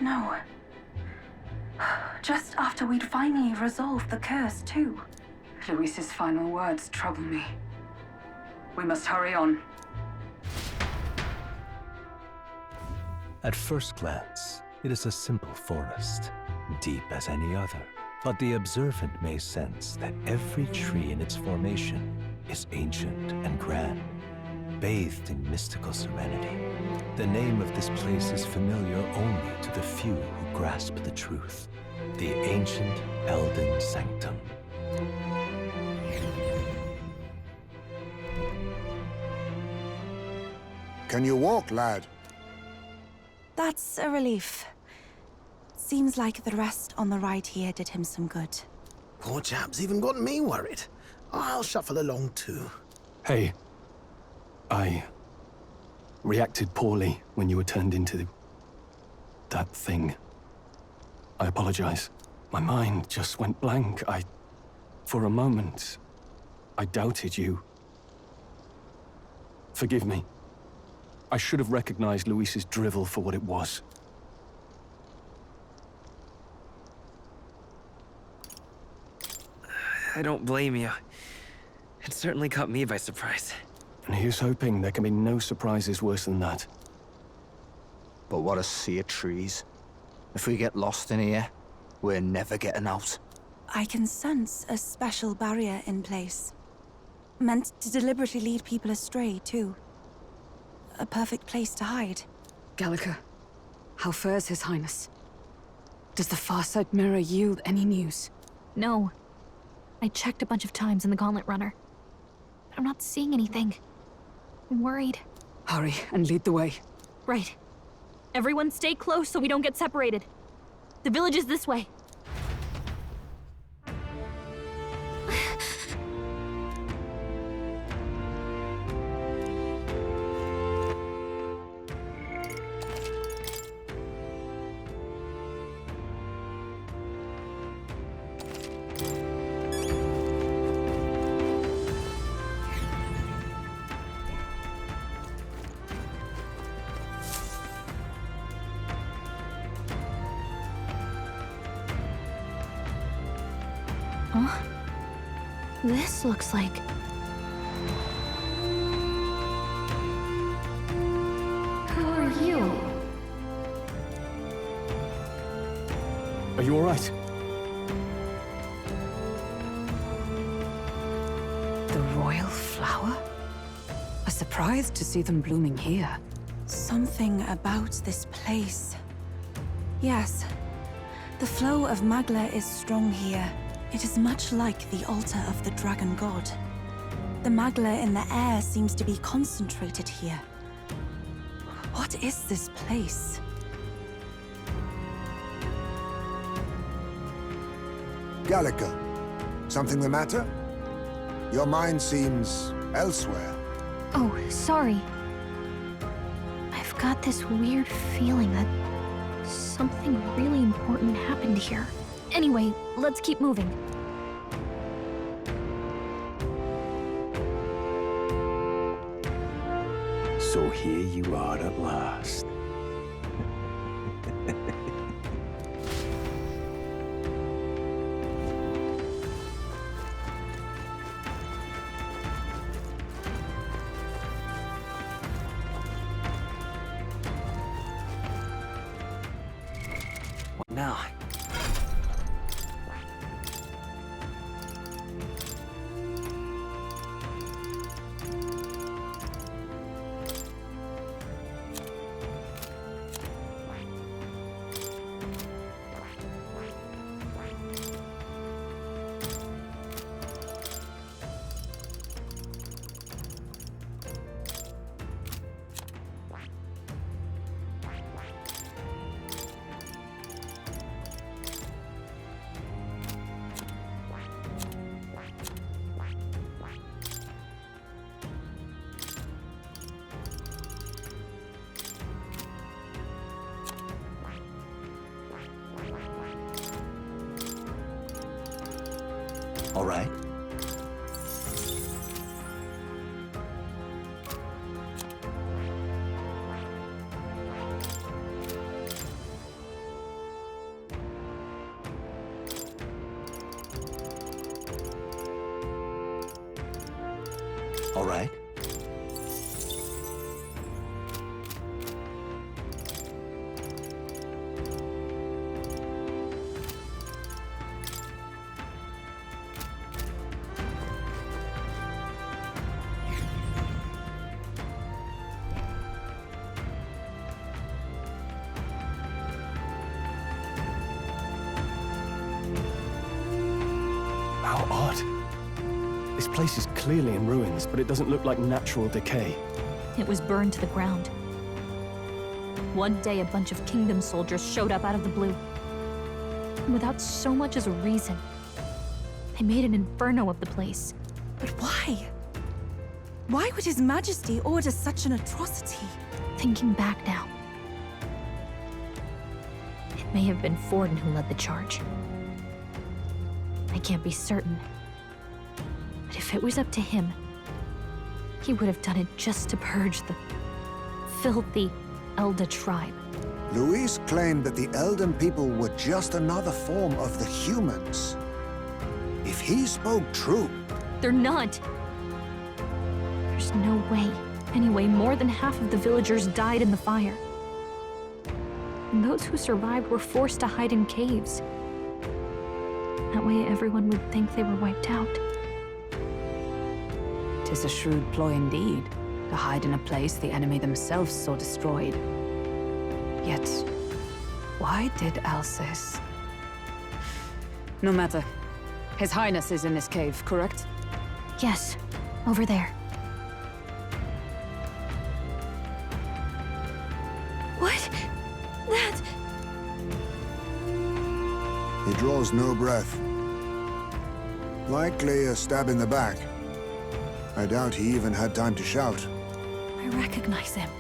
No. Just after we'd finally resolved the curse, too. Luis's final words trouble me. We must hurry on. At first glance, it is a simple forest, deep as any other. But the observant may sense that every tree in its formation is ancient and grand, bathed in mystical serenity. The name of this place is familiar only to the few who grasp the truth. The ancient Elden Sanctum. Can you walk, lad? That's a relief. Seems like the rest on the ride here did him some good. Poor chap's even got me worried. I'll shuffle along too. Hey, I reacted poorly when you were turned into that thing. I apologize. My mind just went blank. For a moment, I doubted you. Forgive me. I should have recognized Luis's drivel for what it was. I don't blame you. It certainly caught me by surprise. And here's hoping there can be no surprises worse than that. But what a sea of trees. If we get lost in here, we're never getting out. I can sense a special barrier in place. Meant to deliberately lead people astray, too. A perfect place to hide. Gallica, how fares His Highness? Does the far side mirror yield any news? No. I checked a bunch of times in the Gauntlet Runner. But I'm not seeing anything. I'm worried. Hurry and lead the way. Right. Everyone stay close so we don't get separated. The village is this way. Huh? This looks like... Who are you? Are you all right? The royal flower? A surprise to see them blooming here. Something about this place. Yes. The flow of Magla is strong here. It is much like the altar of the dragon god. The Magla in the air seems to be concentrated here. What is this place? Gallica, something the matter? Your mind seems elsewhere. Oh, sorry. I've got this weird feeling that something really important happened here. Anyway, let's keep moving. So here you are at last. What now? All right. How odd. This place is clearly in ruins, but it doesn't look like natural decay. It was burned to the ground. One day, a bunch of Kingdom soldiers showed up out of the blue. Without so much as a reason. They made an inferno of the place. But why? Why would His Majesty order such an atrocity? Thinking back now, it may have been Forden who led the charge. I can't be certain. But if it was up to him, he would have done it just to purge the filthy Elda tribe. Luis claimed that the Elden people were just another form of the humans. If he spoke true... They're not. There's no way. Anyway, more than half of the villagers died in the fire. And those who survived were forced to hide in caves. That way everyone would think they were wiped out. 'Tis a shrewd ploy indeed, to hide in a place the enemy themselves saw destroyed. Yet, why did Alcis? No matter. His Highness is in this cave, correct? Yes, over there. What? That... He draws no breath. Likely a stab in the back. I doubt he even had time to shout. I recognize him.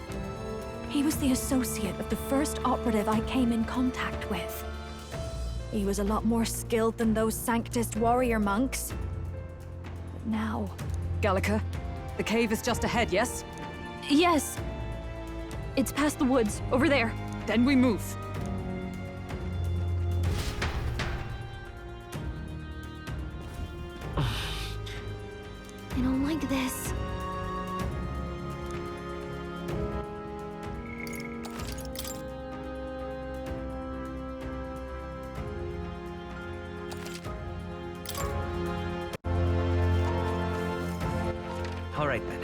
He was the associate of the first operative I came in contact with. He was a lot more skilled than those Sanctist warrior monks. But now... Gallica, the cave is just ahead, yes? Yes. It's past the woods, over there. Then we move. I don't like this. All right then.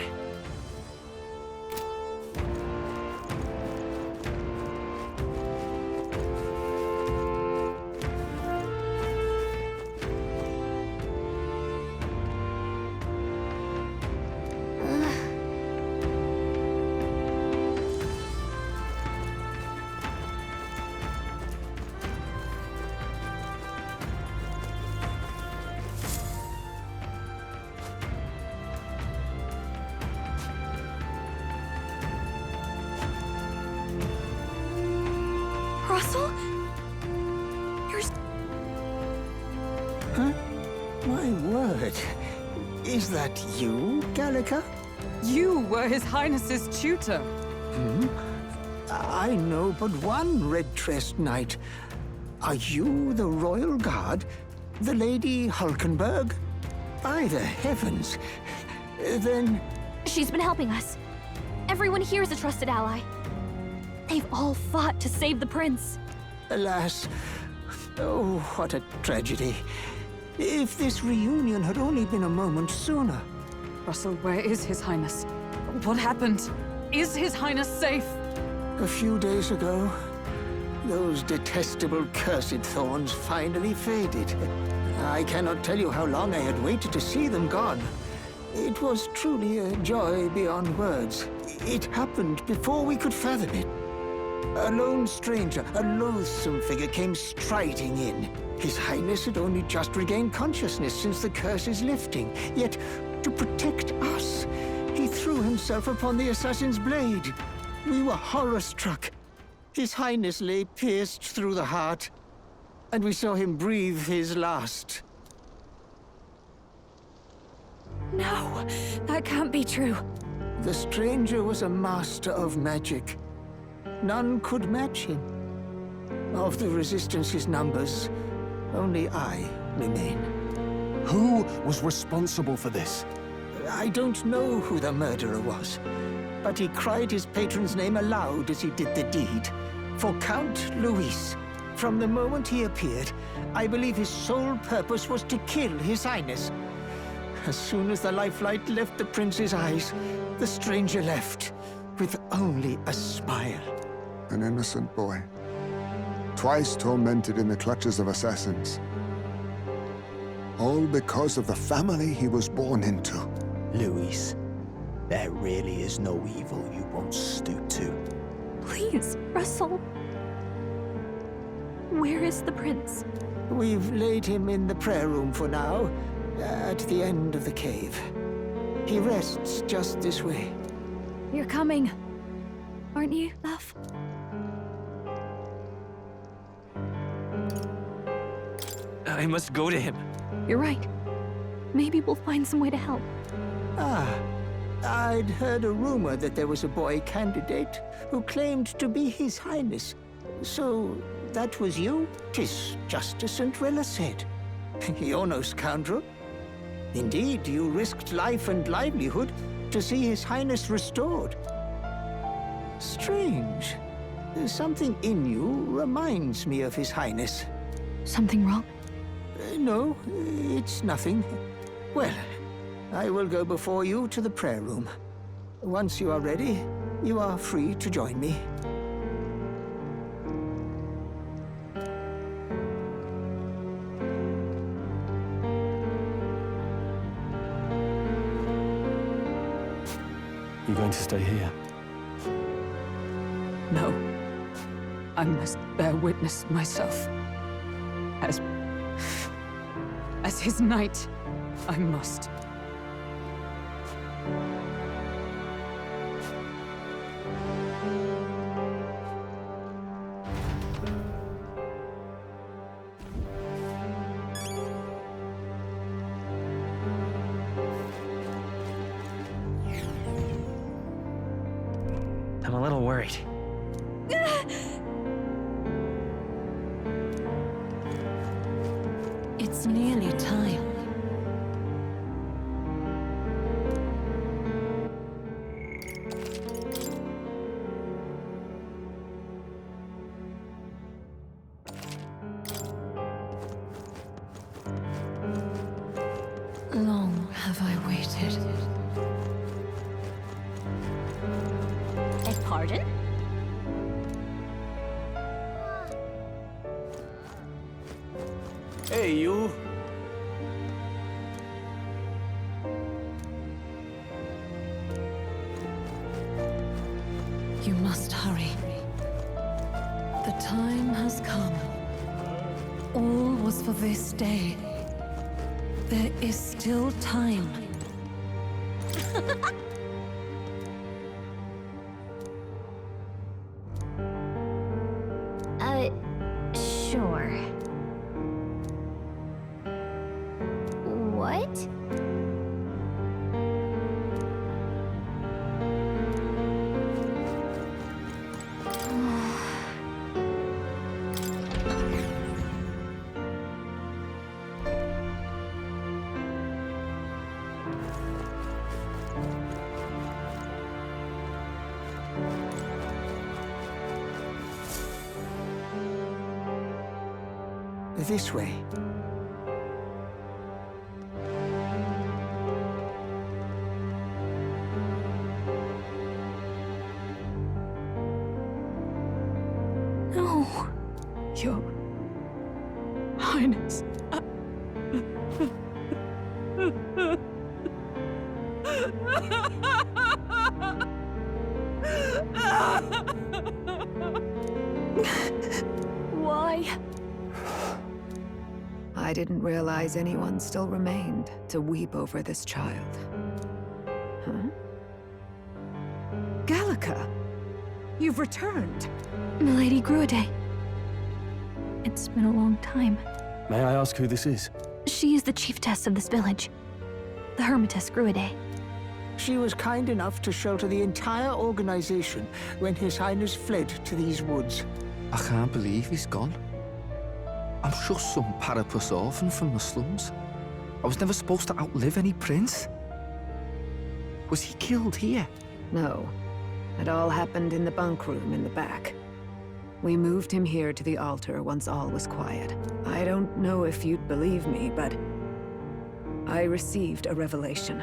Russell? You're... Huh? My word. Is that you, Gallica? You were His Highness's tutor. I know but one red-tressed knight. Are you the Royal Guard? The Lady Hulkenberg? By the heavens. Then... She's been helping us. Everyone here is a trusted ally. They've all fought to save the prince. Alas. Oh, what a tragedy. If this reunion had only been a moment sooner. Russell, where is His Highness? What happened? Is His Highness safe? A few days ago, those detestable cursed thorns finally faded. I cannot tell you how long I had waited to see them gone. It was truly a joy beyond words. It happened before we could fathom it. A lone stranger, a loathsome figure came striding in. His Highness had only just regained consciousness since the curse's lifting. Yet, to protect us, he threw himself upon the assassin's blade. We were horror-struck. His Highness lay pierced through the heart, and we saw him breathe his last. No, that can't be true. The stranger was a master of magic. None could match him. Of the Resistance's numbers, only I remain. Who was responsible for this? I don't know who the murderer was, but he cried his patron's name aloud as he did the deed. For Count Luis, from the moment he appeared, I believe his sole purpose was to kill His Highness. As soon as the lifelight left the prince's eyes, the stranger left, with only a smile. An innocent boy. Twice tormented in the clutches of assassins. All because of the family he was born into. Louis, there really is no evil you won't stoop to. Please, Russell. Where is the prince? We've laid him in the prayer room for now, at the end of the cave. He rests just this way. You're coming, aren't you, love? I must go to him. You're right. Maybe we'll find some way to help. Ah, I'd heard a rumor that there was a boy candidate who claimed to be His Highness. So, that was you? 'Tis just as St. Rilla said. You're no scoundrel. Indeed, you risked life and livelihood to see His Highness restored. Strange. Something in you reminds me of His Highness. Something wrong? No, it's nothing. Well, I will go before you to the prayer room. Once you are ready, you are free to join me. You going to stay here? No. I must bear witness myself. As his knight, I must. I'm a little worried. It's nearly time. Long have I waited. Beg pardon? Hey, you! You must hurry. The time has come. All was for this day. There is still time. Sure. What? This way. No. Your Highness. Why? I didn't realize anyone still remained to weep over this child. Huh? Gallica! You've returned! Milady Gruaday. It's been a long time. May I ask who this is? She is the chiefess of this village. The Hermitess Gruaday. She was kind enough to shelter the entire organization when His Highness fled to these woods. I can't believe he's gone. I'm just some parapus orphan from the slums. I was never supposed to outlive any prince. Was he killed here? No. It all happened in the bunk room in the back. We moved him here to the altar once all was quiet. I don't know if you'd believe me, but I received a revelation.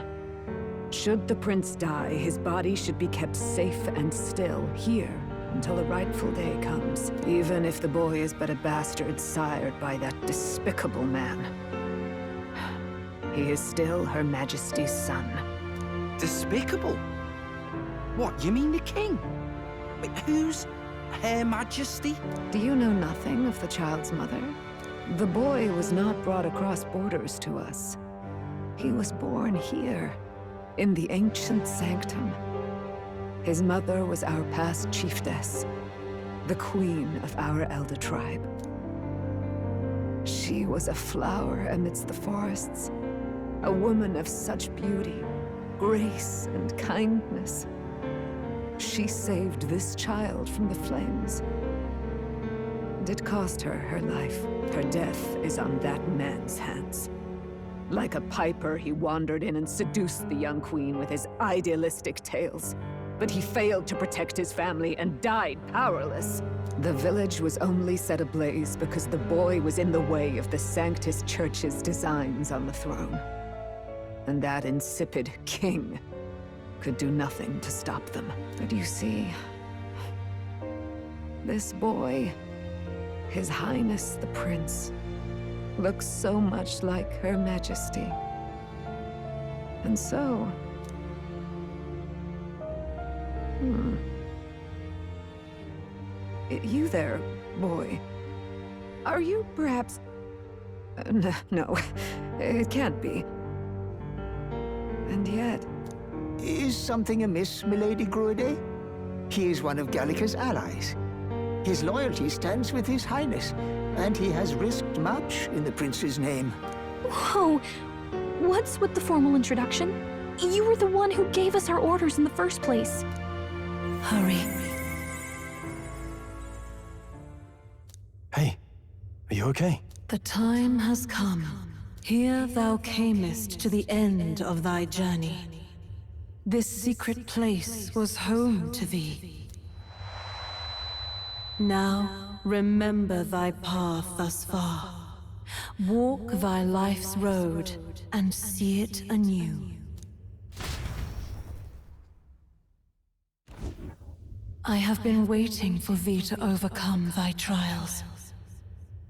Should the prince die, his body should be kept safe and still here until the rightful day comes, even if the boy is but a bastard sired by that despicable man. He is still Her Majesty's son. Despicable? What, you mean the king? Wait, who's Her Majesty? Do you know nothing of the child's mother? The boy was not brought across borders to us. He was born here, in the ancient sanctum. His mother was our past chiefess, the queen of our elder tribe. She was a flower amidst the forests, a woman of such beauty, grace, and kindness. She saved this child from the flames. And it cost her her life. Her death is on that man's hands. Like a piper, he wandered in and seduced the young queen with his idealistic tales. But he failed to protect his family and died powerless. The village was only set ablaze because the boy was in the way of the Sanctus Church's designs on the throne. And that insipid king could do nothing to stop them. But you see, this boy, His Highness the Prince, looks so much like Her Majesty. And so... You there, boy. Are you perhaps... No, it can't be. And yet... Is something amiss, Milady Gruide? He is one of Gallica's allies. His loyalty stands with His Highness, and he has risked much in the prince's name. Whoa! What's with the formal introduction? You were the one who gave us our orders in the first place. Hurry. Hey, are you okay? The time has come. Here thou camest to the end of thy journey. This secret place was home to thee. Now, remember thy path thus far. Walk thy life's road and see it anew. I have been waiting for thee to overcome thy trials.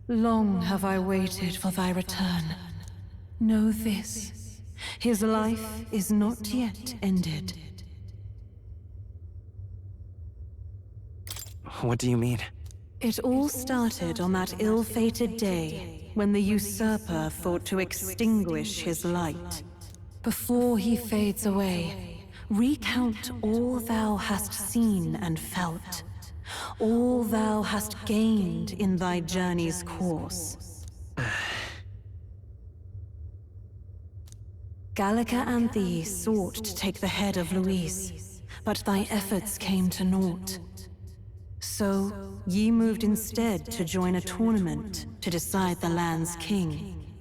Long have I waited for thy return. Know this. His life is not yet ended. What do you mean? It all started on that ill-fated day when the usurper thought to extinguish his light. Before he fades away, recount all thou hast seen and felt, all thou hast gained in thy journey's course. Gallica and thee sought to take the head of Luis, but thy efforts came to naught. So, ye moved instead to join a tournament to decide the land's king.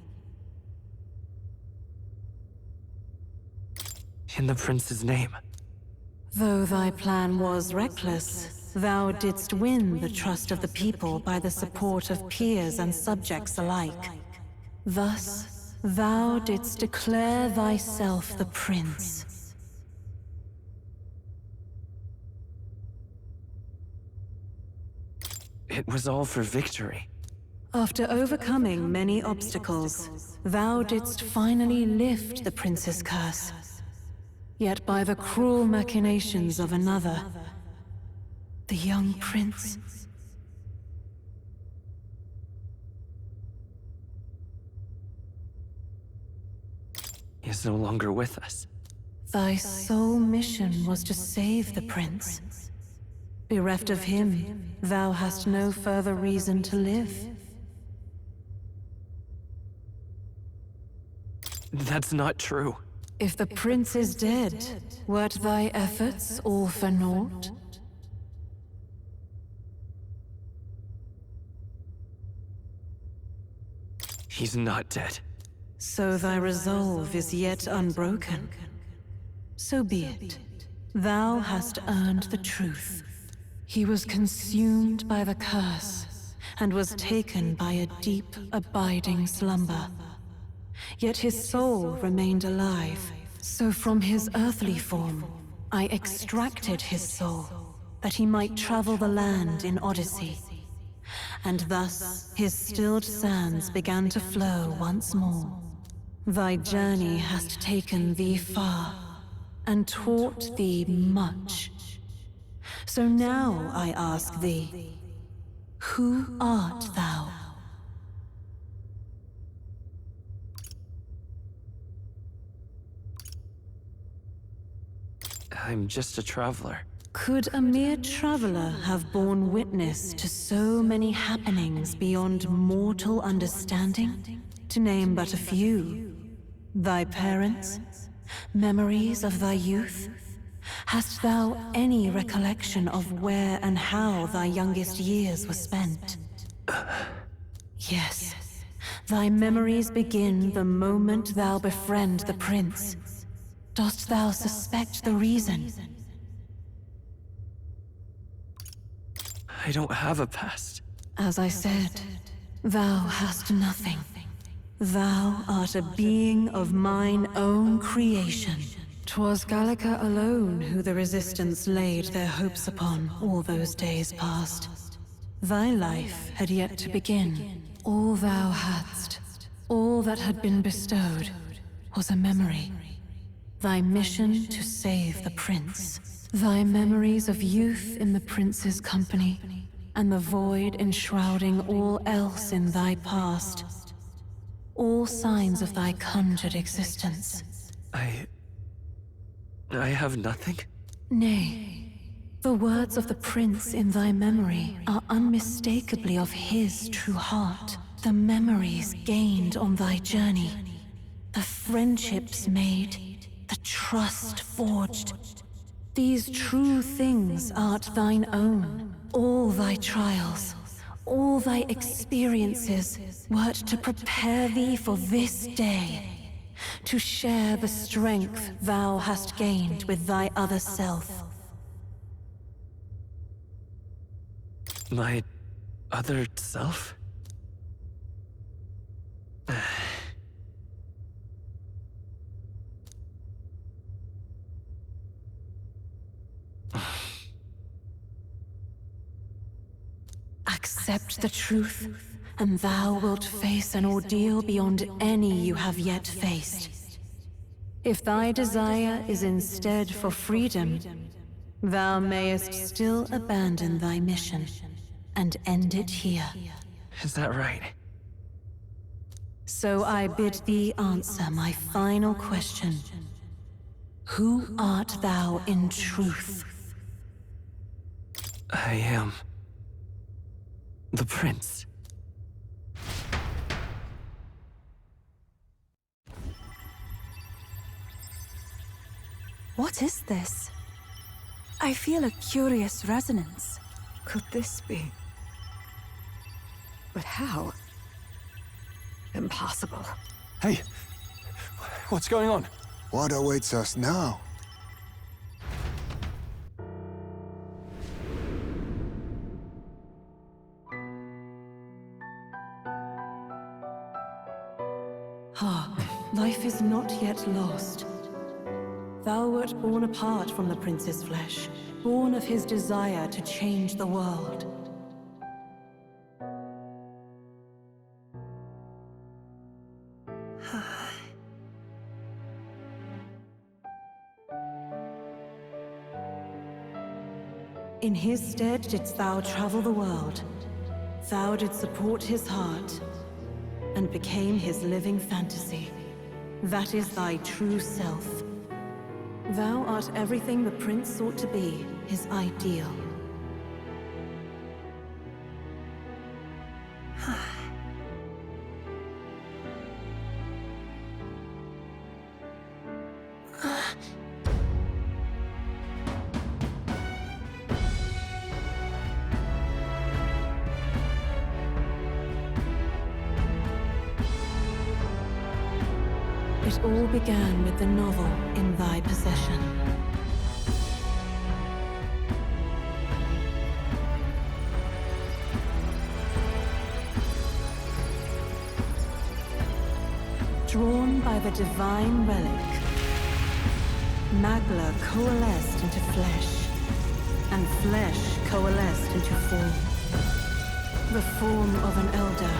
In the prince's name. Though thy plan was reckless, thou didst win the trust of the people by the support of peers and subjects alike. Thus, thou didst declare thyself the prince. It was all for victory. After overcoming many obstacles, thou didst finally lift the prince's curse. Yet by the cruel machinations of another, the young prince... He is no longer with us. Thy sole mission was to save the prince. Bereft of him, thou hast no further reason to live. That's not true. If the prince is dead, wert thy efforts all for naught? He's not dead. So thy resolve is yet unbroken. So be it. Thou hast earned the truth. He was consumed by the curse, and was taken by a deep, abiding slumber. Yet his soul remained alive, so from his earthly form, I extracted his soul, that he might travel the land in Odyssey. And thus, his stilled sands began to flow once more. Thy journey hast taken thee far, and taught thee much. So now I ask thee, who art thou? I'm just a traveler. Could a mere traveler have borne witness to so many happenings beyond mortal understanding? To name but a few. Thy parents? Memories of thy youth? Hast thou any recollection of where and how thy youngest years were spent? Yes. Thy memories begin the moment thou befriend the prince. Dost thou suspect the reason? I don't have a past. As I said, thou hast nothing. Thou art a being of mine own creation. 'Twas Gallica alone who the Resistance laid their hopes upon all those days past. Thy life had yet to begin. All thou hadst, all that had been bestowed, was a memory. Thy mission to save the prince. Thy memories of youth in the prince's company, and the void enshrouding all else in thy past. All signs of thy conjured existence. I have nothing? Nay. The words of the prince in thy memory are unmistakably of his true heart. The memories gained on thy journey. The friendships made. The trust forged. These true things art thine own. All thy trials, all thy experiences wert to prepare thee for this day. To share the strength thou hast gained with thy other self. My other self? Accept the truth, and thou wilt face an ordeal beyond any you have yet faced. If thy desire is instead for freedom, thou mayest still abandon thy mission and end it here. Is that right? So I bid thee answer my final question. Who art thou in truth? I am the prince. What is this? I feel a curious resonance. Could this be? But how? Impossible. Hey, what's going on? What awaits us now? Life is not yet lost. Thou wert born apart from the prince's flesh, born of his desire to change the world. In his stead didst thou travel the world. Thou didst support his heart, and became his living fantasy. That is thy true self. Thou art everything the prince sought to be, his ideal. It all began with the novel in thy possession. Drawn by the divine relic, Magla coalesced into flesh, and flesh coalesced into form. The form of an elder,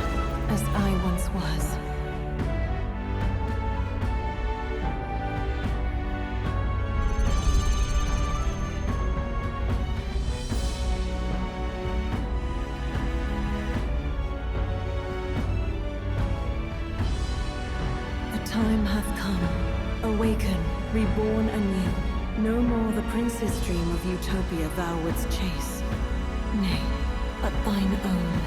as I once was. time hath come. Awaken, reborn anew. No more the prince's dream of utopia thou wouldst chase. Nay, but thine own.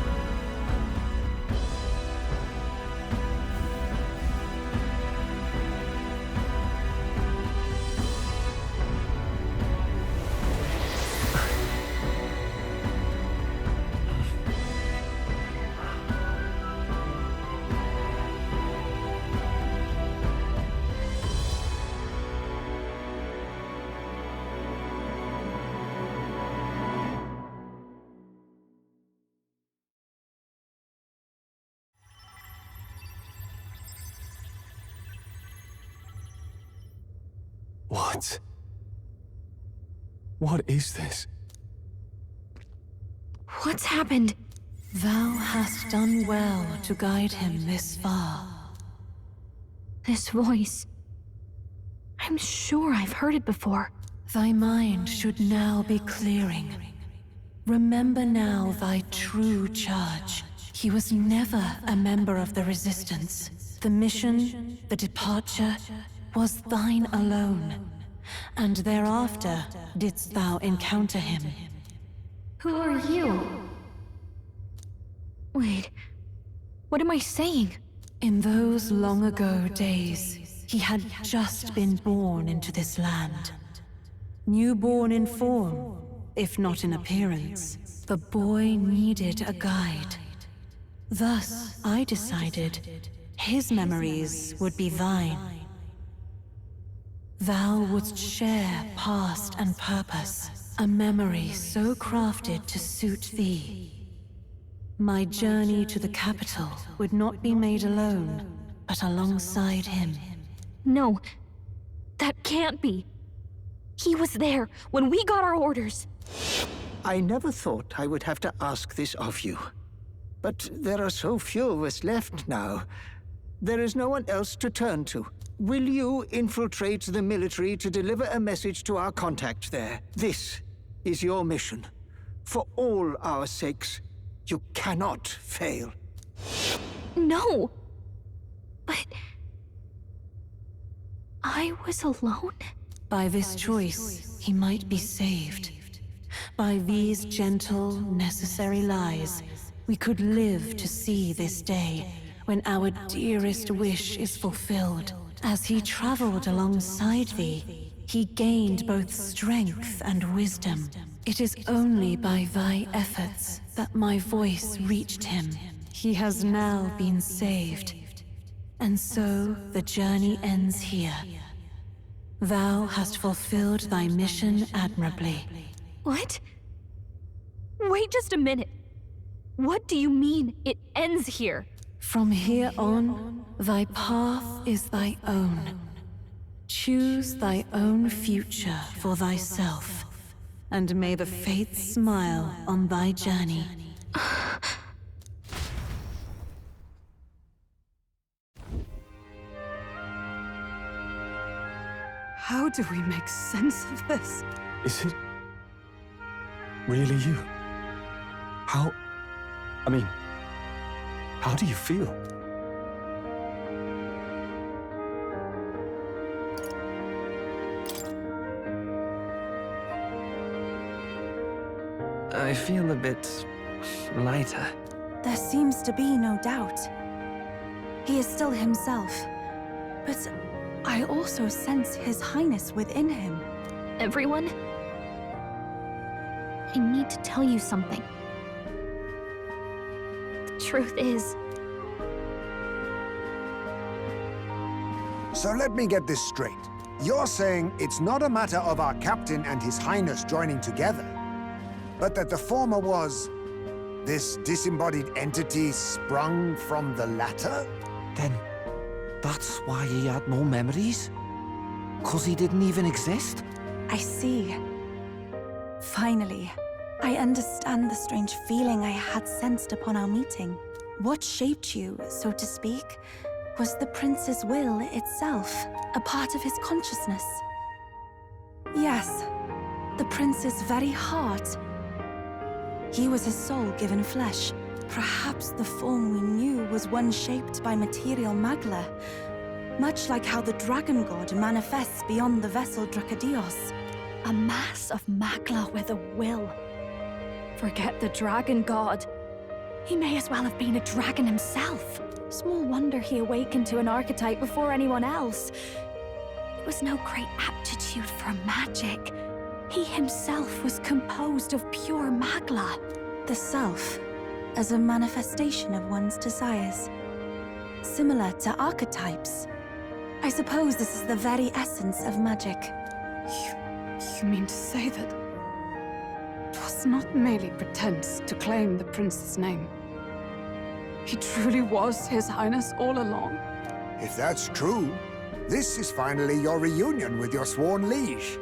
What? What is this? What's happened? Thou hast done well to guide him this far. This voice. I'm sure I've heard it before. Thy mind should now be clearing. Remember now thy true charge. He was never a member of the Resistance. The mission, the departure, was thine alone. And thereafter didst thou encounter him. Who are you? Wait, what am I saying? In those long ago days, he had just been born into this land. Newborn in form, if not in appearance, the boy needed a guide. Thus, I decided his memories would be thine. Thou wouldst share past and purpose, a memory so crafted to suit thee. My journey to the capital would not be made alone, but alongside him. No, that can't be. He was there when we got our orders. I never thought I would have to ask this of you. But there are so few of us left now. There is no one else to turn to. Will you infiltrate the military to deliver a message to our contact there? This is your mission. For all our sakes, you cannot fail. No! But... I was alone? By this choice, he might be saved. By these gentle, necessary lies, we could live to see this day when our dearest wish is fulfilled. As he traveled alongside thee, he gained both strength and wisdom. It is only by thy efforts that my voice reached him. He has now been saved. And so the journey ends here. Thou hast fulfilled thy mission admirably. What? Wait just a minute. What do you mean, it ends here? From here on, thy path is thy own. Choose thy own future for thyself, and may the fates smile on thy journey. How do we make sense of this? Is it really you? How do you feel? I feel a bit lighter. There seems to be no doubt. He is still himself, but I also sense His Highness within him. Everyone? I need to tell you something. The truth is... So let me get this straight. You're saying it's not a matter of our captain and His Highness joining together, but that the former was this disembodied entity sprung from the latter? Then, that's why he had no memories? 'Cause he didn't even exist? I see. Finally, I understand the strange feeling I had sensed upon our meeting. What shaped you, so to speak, was the prince's will itself, a part of his consciousness. Yes, the prince's very heart. He was his soul given flesh. Perhaps the form we knew was one shaped by material Magla. much like how the dragon god manifests beyond the vessel Drakadios. A mass of Magla with a will. Forget the dragon god. He may as well have been a dragon himself. Small wonder he awakened to an archetype before anyone else. It was no great aptitude for magic. He himself was composed of pure Magla. The self, as a manifestation of one's desires. Similar to archetypes. I suppose this is the very essence of magic. You mean to say that it was not merely pretense to claim the prince's name? He truly was His Highness all along? If that's true, this is finally your reunion with your sworn liege.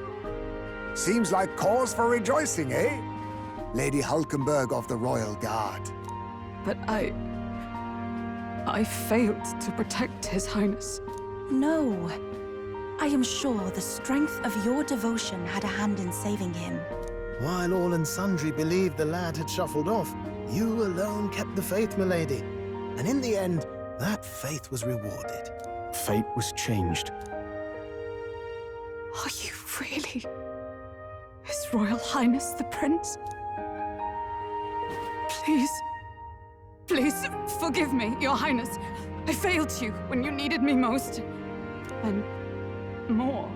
Seems like cause for rejoicing, eh? Lady Hulkenberg of the Royal Guard. But I failed to protect His Highness. No. I am sure the strength of your devotion had a hand in saving him. While all and sundry believed the lad had shuffled off, you alone kept the faith, milady. And in the end, that faith was rewarded. Fate was changed. Are you really His Royal Highness the Prince? Please forgive me, Your Highness. I failed you when you needed me most. And more,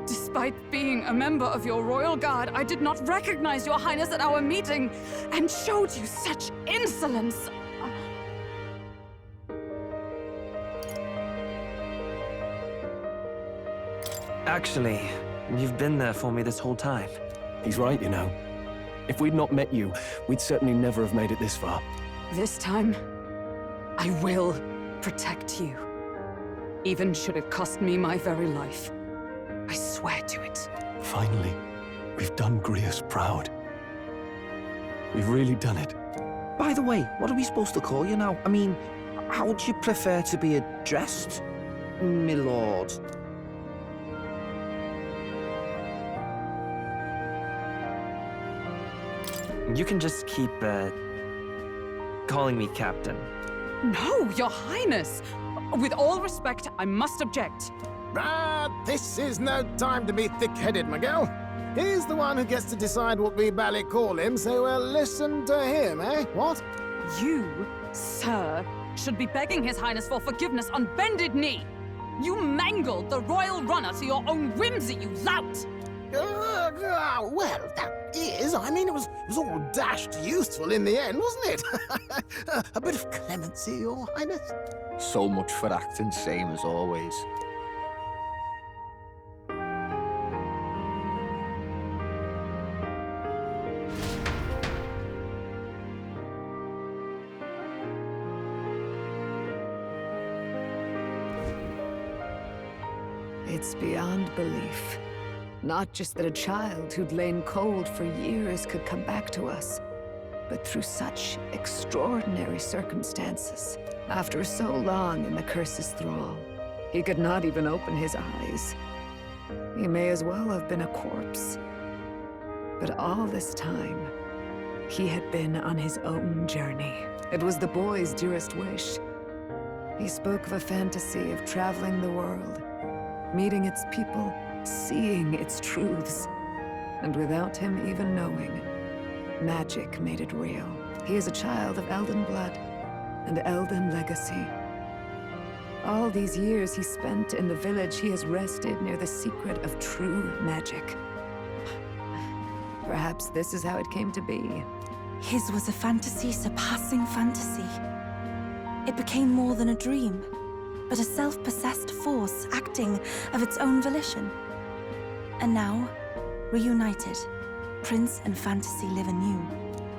despite being a member of your Royal Guard, I did not recognize Your Highness at our meeting and showed you such insolence. Actually, you've been there for me this whole time. He's right, you know. If we'd not met you, we'd certainly never have made it this far. This time, I will protect you. Even should it cost me my very life. I swear to it. Finally, we've done Grius proud. We've really done it. By the way, what are we supposed to call you now? I mean, how would you prefer to be addressed, my lord? You can just keep, calling me Captain. No, Your Highness! With all respect, I must object. This is no time to be thick-headed, Miguel. He's the one who gets to decide what we bally call him, so we'll listen to him, eh? What? You, sir, should be begging His Highness for forgiveness on bended knee. You mangled the royal runner to your own whimsy, you lout! Well, that is. I mean, it was all dashed useful in the end, wasn't it? A bit of clemency, Your Highness. So much for acting same as always. It's beyond belief. Not just that a child who'd lain cold for years could come back to us, but through such extraordinary circumstances. After so long in the curse's thrall, he could not even open his eyes. He may as well have been a corpse. But all this time, he had been on his own journey. It was the boy's dearest wish. He spoke of a fantasy of traveling the world, meeting its people, seeing its truths. And without him even knowing, magic made it real. He is a child of Elden blood and Elden legacy. All these years he spent in the village, he has rested near the secret of true magic. Perhaps this is how it came to be. His was a fantasy surpassing fantasy. It became more than a dream, but a self-possessed force acting of its own volition. And now, reunited, Prince and fantasy live anew.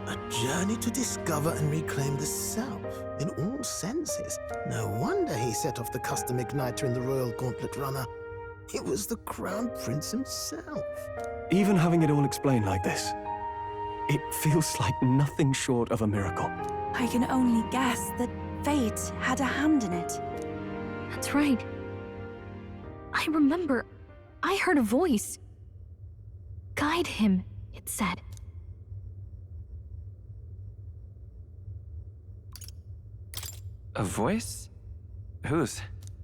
A journey to discover and reclaim the self, in all senses. No wonder he set off the custom igniter in the Royal Gauntlet Runner. It was the Crown Prince himself. Even having it all explained like this, it feels like nothing short of a miracle. I can only guess that fate had a hand in it. That's right. I remember, I heard a voice. Guide him, it said. A voice? Whose?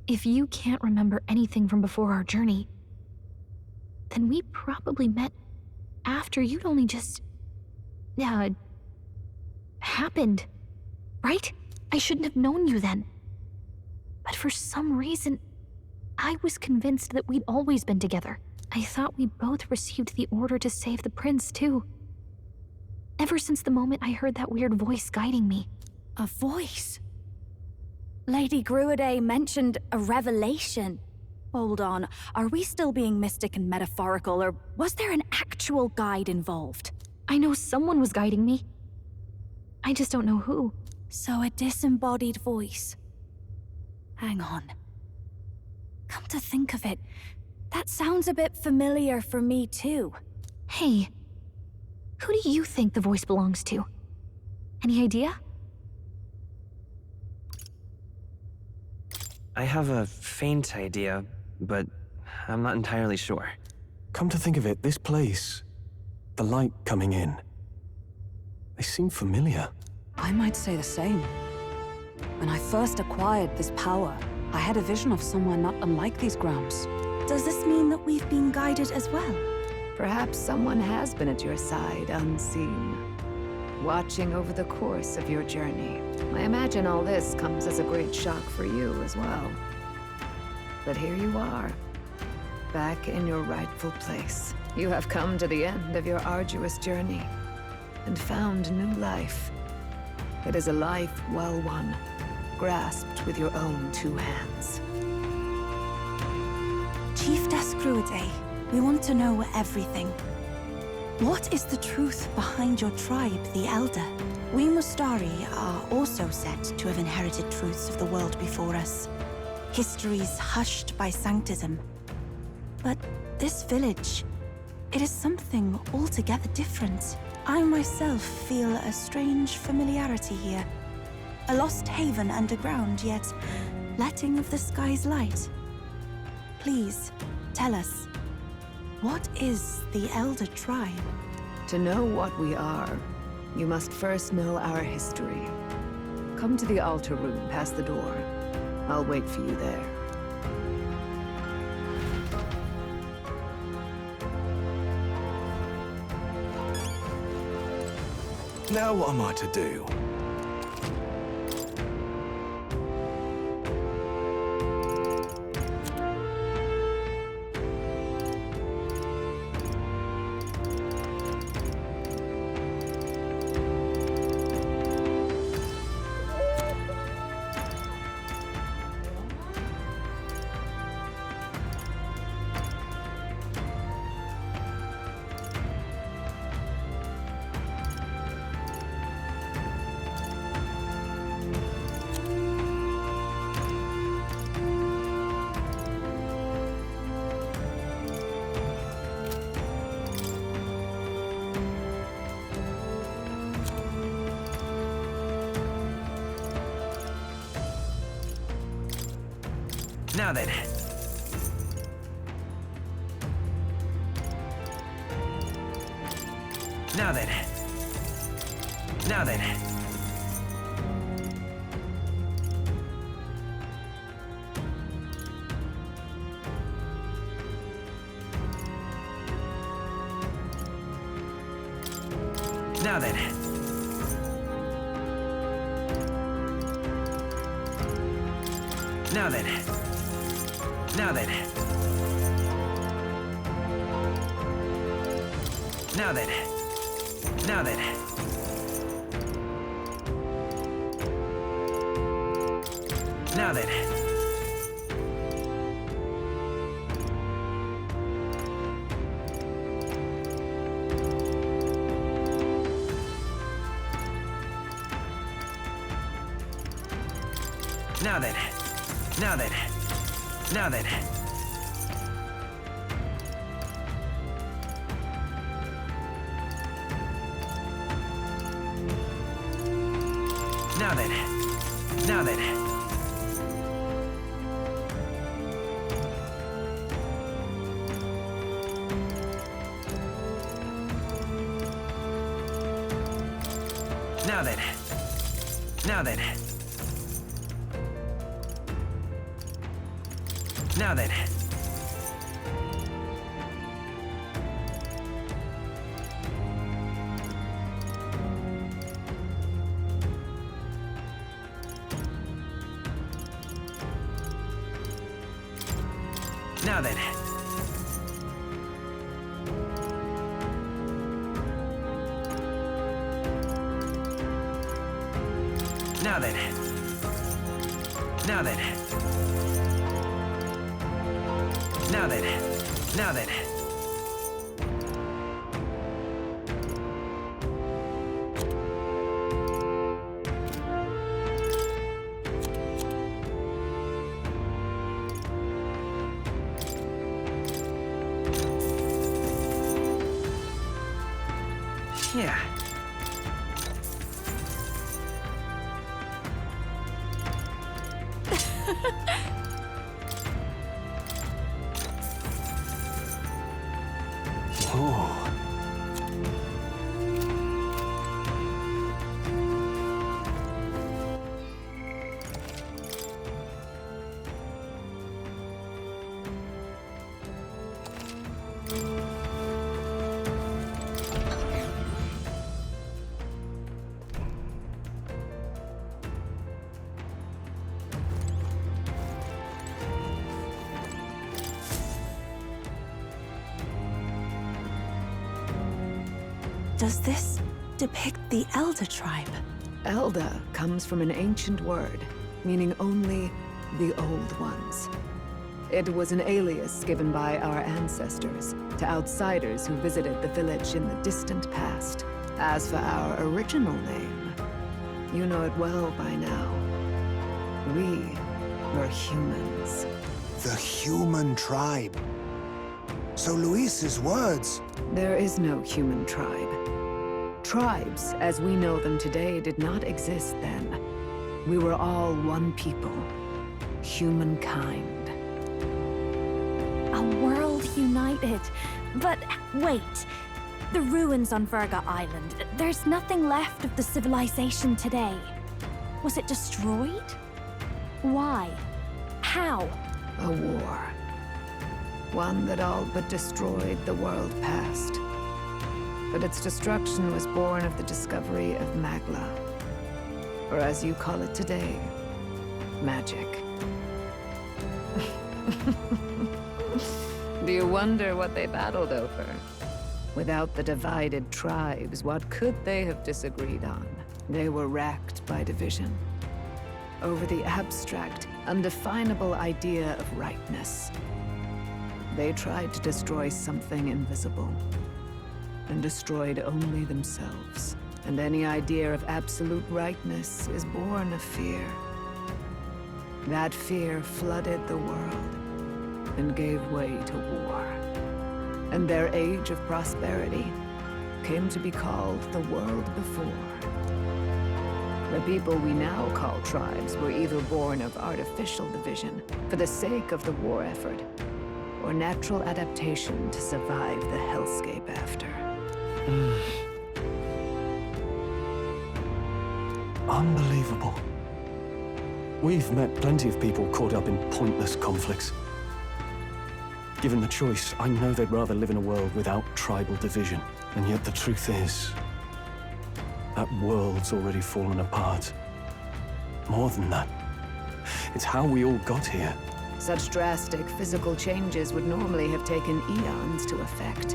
If you can't remember anything from before our journey, then we probably met after you'd only just... happened, right? I shouldn't have known you then. But for some reason, I was convinced that we'd always been together. I thought we both received the order to save the prince, too. Ever since the moment I heard that weird voice guiding me. A voice? Lady Gruidae mentioned a revelation. Hold on, are we still being mystic and metaphorical, or was there an actual guide involved? I know someone was guiding me. I just don't know who. So a disembodied voice. Hang on. Come to think of it, that sounds a bit familiar for me too. Hey, who do you think the voice belongs to? Any idea? I have a faint idea, but I'm not entirely sure. Come to think of it, this place, the light coming in, they seem familiar. I might say the same. When I first acquired this power, I had a vision of somewhere not unlike these grounds. Does this mean that we've been guided as well? Perhaps someone has been at your side unseen, watching over the course of your journey. I imagine all this comes as a great shock for you as well. But here you are, back in your rightful place. You have come to the end of your arduous journey and found new life. It is a life well won, grasped with your own two hands. Chiefess Gruidae, we want to know everything. What is the truth behind your tribe, the Elder? We Mustari are also said to have inherited truths of the world before us. Histories hushed by sanctism. But this village, it is something altogether different. I myself feel a strange familiarity here. A lost haven underground, yet letting of the sky's light. Please, tell us, what is the Elder Tribe? To know what we are, you must first know our history. Come to the altar room past the door. I'll wait for you there. Now what am I to do? Now then. Now then. Now then. Now then. Now then. Now then. Now then. Now then. Now then. Now then. Now then. Now then. Now then. Now then. Now then. Now then. Now then. Now then. Now then. Now then. Now then. Now then. Yeah. Oh. Does this depict the Elder tribe? Elder comes from an ancient word, meaning only the Old Ones. It was an alias given by our ancestors to outsiders who visited the village in the distant past. As for our original name, you know it well by now. We were humans. The human tribe. So Luis's words... There is no human tribe. Tribes, as we know them today, did not exist then. We were all one people. Humankind. A world united. But wait. The ruins on Virga Island. There's nothing left of the civilization today. Was it destroyed? Why? How? A war. One that all but destroyed the world past. But its destruction was born of the discovery of Magla. Or as you call it today, magic. Do you wonder what they battled over? Without the divided tribes, what could they have disagreed on? They were racked by division. Over the abstract, undefinable idea of rightness. They tried to destroy something invisible, and destroyed only themselves. And any idea of absolute rightness is born of fear. That fear flooded the world, and gave way to war. And their age of prosperity came to be called the world before. The people we now call tribes were either born of artificial division for the sake of the war effort, or natural adaptation to survive the hellscape after. Unbelievable. We've met plenty of people caught up in pointless conflicts. Given the choice, I know they'd rather live in a world without tribal division. And yet the truth is, that world's already fallen apart. More than that, it's how we all got here. Such drastic physical changes would normally have taken eons to effect.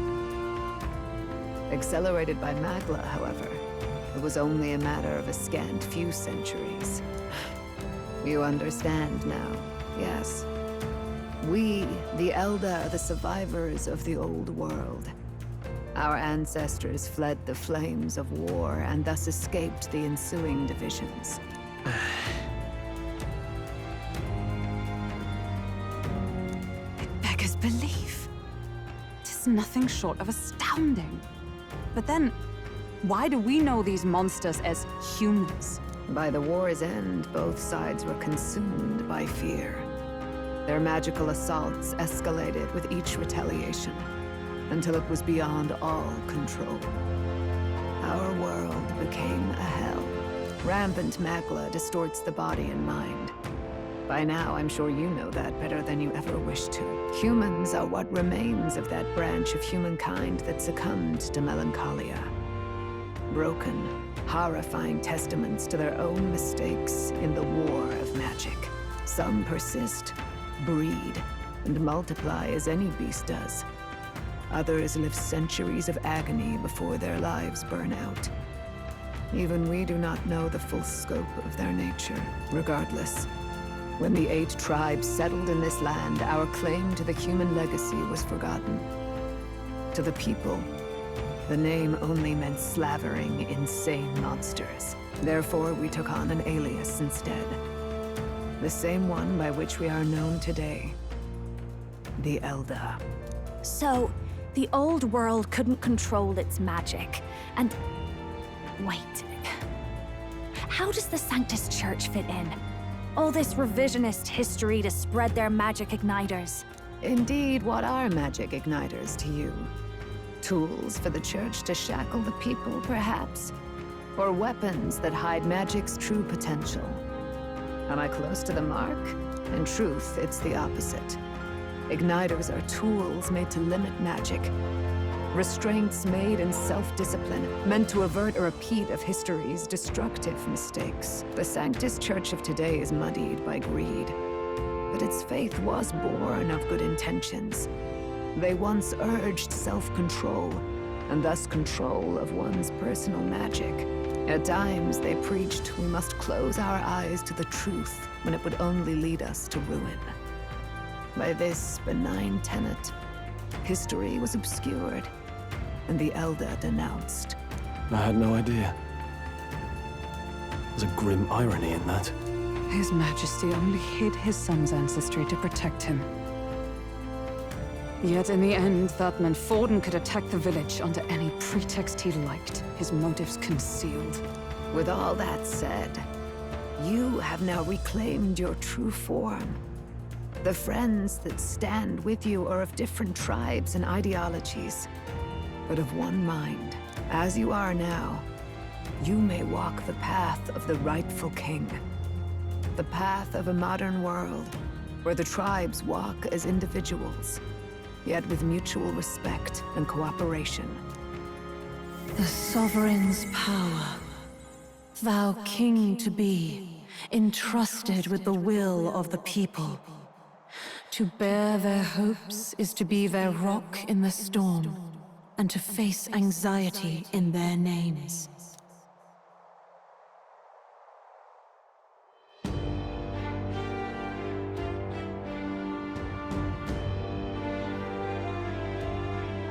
Accelerated by Magla, however, it was only a matter of a scant few centuries. You understand now, yes? We, the Elder, are the survivors of the old world. Our ancestors fled the flames of war and thus escaped the ensuing divisions. It beggars belief. It is nothing short of astounding. But then, why do we know these monsters as humans? By the war's end, both sides were consumed by fear. Their magical assaults escalated with each retaliation, until it was beyond all control. Our world became a hell. Rampant Magla distorts the body and mind. By now, I'm sure you know that better than you ever wished to. Humans are what remains of that branch of humankind that succumbed to melancholia. Broken, horrifying testaments to their own mistakes in the war of magic. Some persist, breed, and multiply as any beast does. Others live centuries of agony before their lives burn out. Even we do not know the full scope of their nature. Regardless, when the 8 tribes settled in this land, our claim to the human legacy was forgotten. To the people, the name only meant slavering, insane monsters. Therefore, we took on an alias instead. The same one by which we are known today. The Elder. So, the old world couldn't control its magic, and... Wait. How does the Sanctus Church fit in? All this revisionist history to spread their magic igniters. Indeed, what are magic igniters to you? Tools for the Church to shackle the people, perhaps? Or weapons that hide magic's true potential? Am I close to the mark? In truth, it's the opposite. Igniters are tools made to limit magic. Restraints made in self-discipline, meant to avert a repeat of history's destructive mistakes. The Sanctus Church of today is muddied by greed. But its faith was born of good intentions. They once urged self-control, and thus control of one's personal magic. At times, they preached we must close our eyes to the truth when it would only lead us to ruin. By this benign tenet, history was obscured, and the Elder denounced. I had no idea. There's a grim irony in that. His Majesty only hid his son's ancestry to protect him. Yet in the end, that meant Forden could attack the village under any pretext he liked, his motives concealed. With all that said, you have now reclaimed your true form. The friends that stand with you are of different tribes and ideologies, but of one mind. As you are now, you may walk the path of the rightful king. The path of a modern world, where the tribes walk as individuals, yet with mutual respect and cooperation. The sovereign's power, thou king to be, entrusted with the will of the people. To bear their hopes is to be their rock in the storm, and to face anxiety in their names.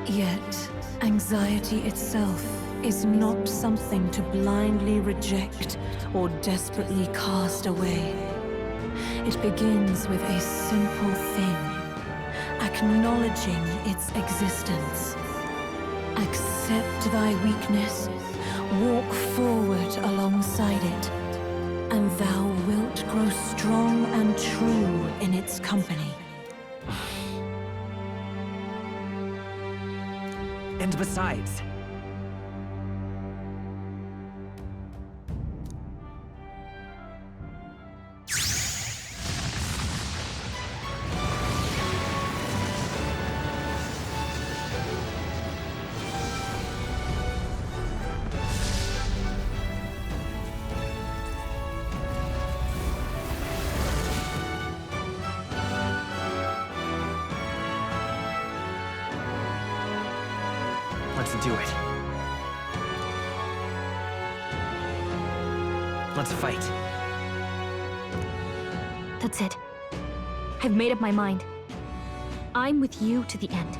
Yet, anxiety itself is not something to blindly reject or desperately cast away. It begins with a simple thing, acknowledging its existence. Accept thy weakness, walk forward alongside it, and thou wilt grow strong and true in its company. And besides, let's do it. Let's fight. That's it. I've made up my mind. I'm with you to the end,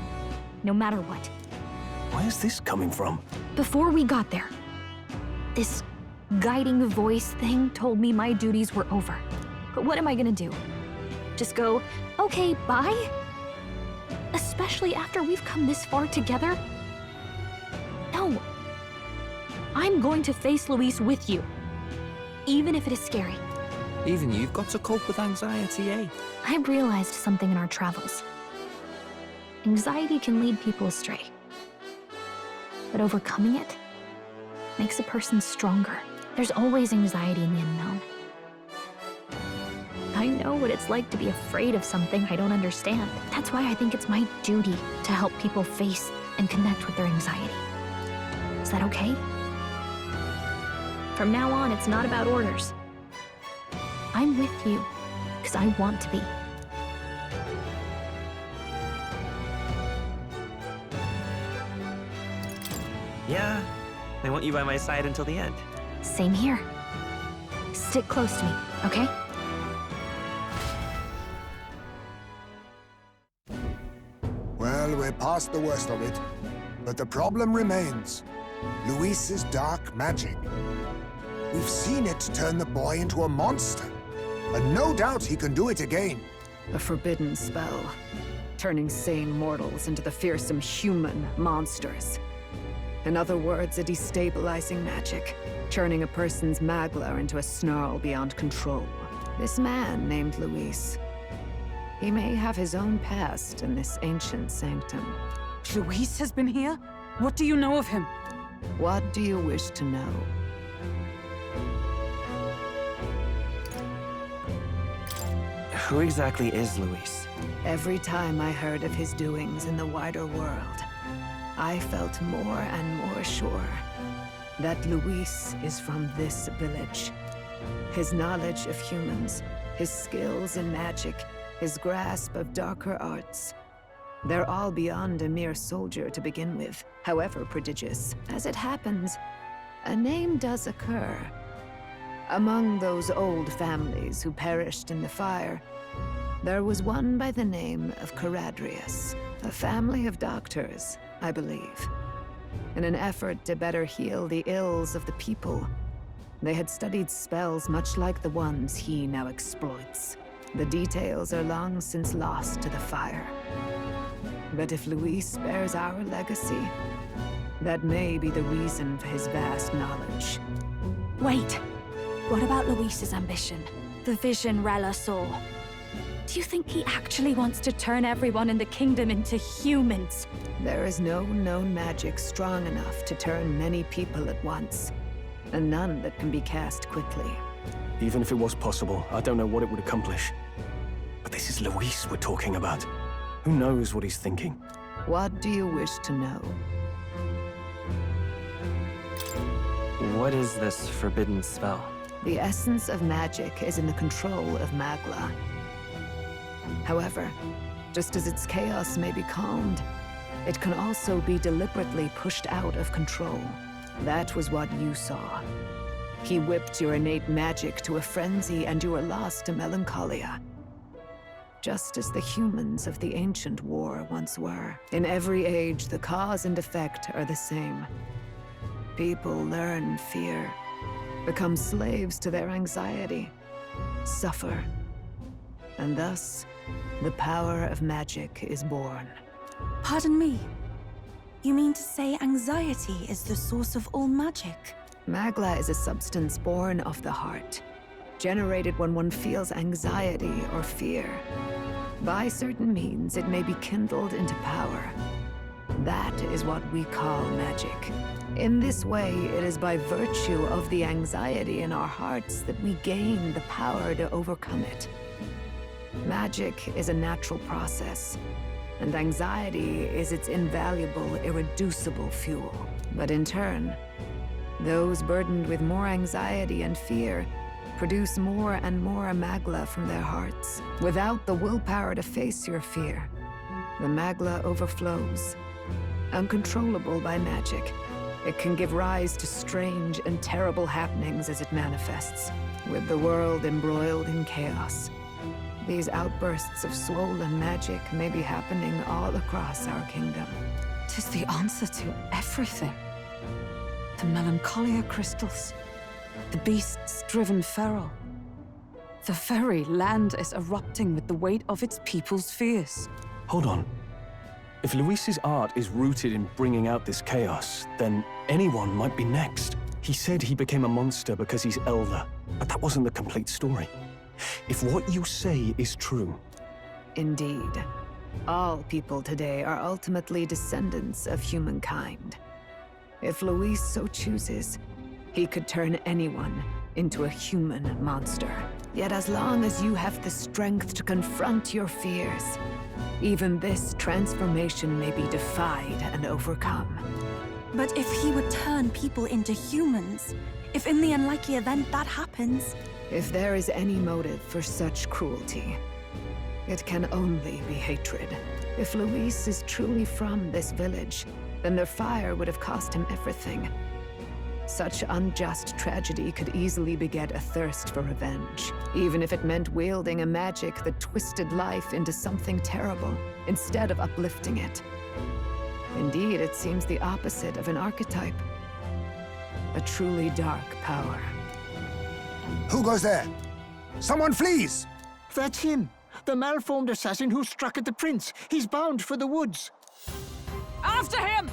no matter what. Where's this coming from? Before we got there, this guiding voice thing told me my duties were over. But what am I gonna do? Just go, okay, bye? Especially after we've come this far together? No. I'm going to face Luis with you, even if it is scary. Even you've got to cope with anxiety, eh? I've realized something in our travels. Anxiety can lead people astray. But overcoming it makes a person stronger. There's always anxiety in the unknown. I know what it's like to be afraid of something I don't understand. That's why I think it's my duty to help people face and connect with their anxiety. Is that okay? From now on, it's not about orders. I'm with you, because I want to be. Yeah, I want you by my side until the end. Same here. Stick close to me, okay? Well, we're past the worst of it. But the problem remains. Luis's dark magic. We've seen it turn the boy into a monster. And no doubt he can do it again. A forbidden spell, turning sane mortals into the fearsome human monsters. In other words, a destabilizing magic, turning a person's magla into a snarl beyond control. This man named Luis, he may have his own past in this ancient sanctum. Luis has been here? What do you know of him? What do you wish to know? Who exactly is Luis? Every time I heard of his doings in the wider world, I felt more and more sure that Luis is from this village. His knowledge of humans, his skills in magic, his grasp of darker arts, they're all beyond a mere soldier to begin with, however prodigious. As it happens, a name does occur. Among those old families who perished in the fire, there was one by the name of Caradrius, a family of doctors, I believe. In an effort to better heal the ills of the people, they had studied spells much like the ones he now exploits. The details are long since lost to the fire. But if Luis bears our legacy, that may be the reason for his vast knowledge. Wait, what about Luis's ambition? The vision Rella saw? Do you think he actually wants to turn everyone in the kingdom into humans? There is no known magic strong enough to turn many people at once, and none that can be cast quickly. Even if it was possible, I don't know what it would accomplish. But this is Luis we're talking about. Who knows what he's thinking? What do you wish to know? What is this forbidden spell? The essence of magic is in the control of Magla. However, just as its chaos may be calmed, it can also be deliberately pushed out of control. That was what you saw. He whipped your innate magic to a frenzy and you were lost to melancholia. Just as the humans of the ancient war once were. In every age, the cause and effect are the same. People learn fear, become slaves to their anxiety, suffer, and thus, the power of magic is born. Pardon me. You mean to say anxiety is the source of all magic? Magla is a substance born of the heart, generated when one feels anxiety or fear. By certain means, it may be kindled into power. That is what we call magic. In this way, it is by virtue of the anxiety in our hearts that we gain the power to overcome it. Magic is a natural process, and anxiety is its invaluable, irreducible fuel. But in turn, those burdened with more anxiety and fear produce more and more Magla from their hearts. Without the willpower to face your fear, the Magla overflows. Uncontrollable by magic, it can give rise to strange and terrible happenings as it manifests. With the world embroiled in chaos, these outbursts of swollen magic may be happening all across our kingdom. 'Tis the answer to everything. The melancholia crystals, the beasts driven feral. The very land is erupting with the weight of its people's fears. Hold on. If Luis's art is rooted in bringing out this chaos, then anyone might be next. He said he became a monster because he's elder, but that wasn't the complete story. If what you say is true... Indeed. All people today are ultimately descendants of humankind. If Luis so chooses, he could turn anyone into a human monster. Yet as long as you have the strength to confront your fears, even this transformation may be defied and overcome. But if he would turn people into humans, if in the unlikely event that happens... If there is any motive for such cruelty, it can only be hatred. If Luis is truly from this village, then their fire would have cost him everything. Such unjust tragedy could easily beget a thirst for revenge, even if it meant wielding a magic that twisted life into something terrible, instead of uplifting it. Indeed, it seems the opposite of an archetype. A truly dark power. Who goes there? Someone flees! That's him! The malformed assassin who struck at the prince. He's bound for the woods. After him!